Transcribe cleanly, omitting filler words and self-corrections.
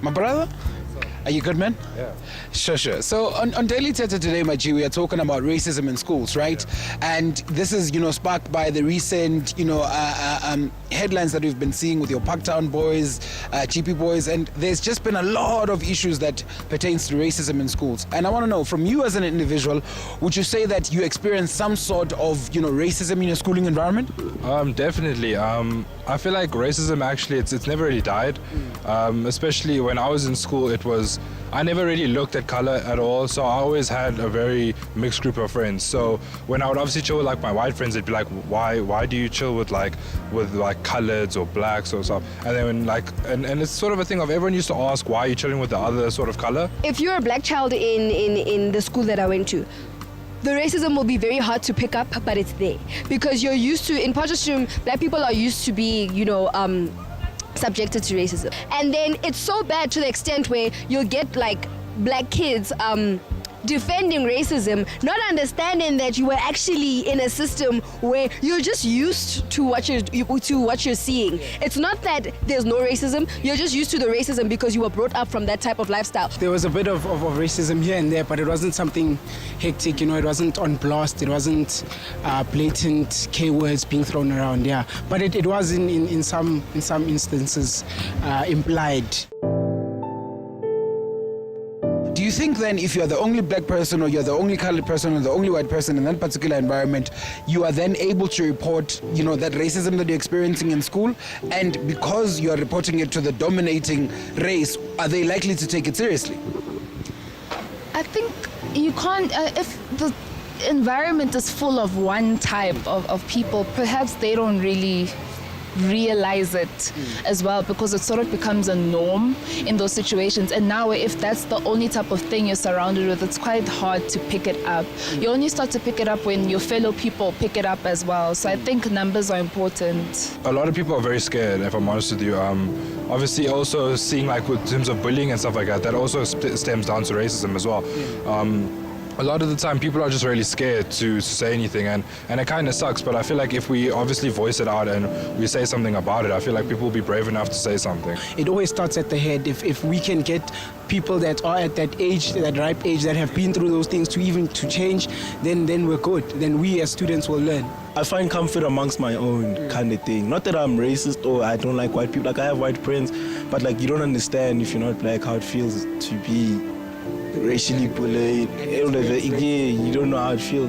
My brother? Are you good, man? Yeah. Sure. So on Daily Teta today, my G, we are talking about racism in schools, right? Yeah. And this is, sparked by the recent, headlines that we've been seeing with your Parktown boys, GP boys, and there's just been a lot of issues that pertains to racism in schools. And I want to know, from you as an individual, would you say that you experience some sort of, racism in your schooling environment? Definitely. I feel like racism actually, it's never really died. Especially when I was in school, I never really looked at color at all, so I always had a very mixed group of friends. So when I would obviously chill with like my white friends, they'd be like, why do you chill with coloreds or blacks or stuff? And then and it's sort of a thing of everyone used to ask, why are you chilling with the other sort of color? If you're a black child in the school that I went to, the racism will be very hard to pick up, but it's there. Because you're used to, in Potchefstroom, black people are used to being, subjected to racism. And then it's so bad to the extent where you'll get like black kids defending racism, not understanding that you were actually in a system where you're just used to what you're seeing. It's not that there's no racism, you're just used to the racism because you were brought up from that type of lifestyle. There was a bit of racism here and there, but it wasn't something hectic, it wasn't on blast, it wasn't blatant K-words being thrown around, yeah. But it was in some instances implied. Do you think then if you're the only black person or you're the only colored person or the only white person in that particular environment, you are then able to report, that racism that you're experiencing in school, and because you're reporting it to the dominating race, are they likely to take it seriously? I think you can't, if the environment is full of one type of people, perhaps they don't really realize it as well, because it sort of becomes a norm in those situations. And now if that's the only type of thing you're surrounded with, it's quite hard to pick it up. You only start to pick it up when your fellow people pick it up as well. So I think numbers are important. A lot of people are very scared, if I'm honest with you. Obviously also seeing with terms of bullying and stuff like that also stems down to racism as well. A lot of the time people are just really scared to say anything, and it kind of sucks, but I feel like if we obviously voice it out and we say something about it, I feel like people will be brave enough to say something. It always starts at the head. If we can get people that are at that age, that ripe age, that have been through those things to change, then we're good. Then we as students will learn. I find comfort amongst my own kind of thing. Not that I'm racist or I don't like white people. I have white friends, but you don't understand if you're not black how it feels to be racially bullied. You don't know how it feels.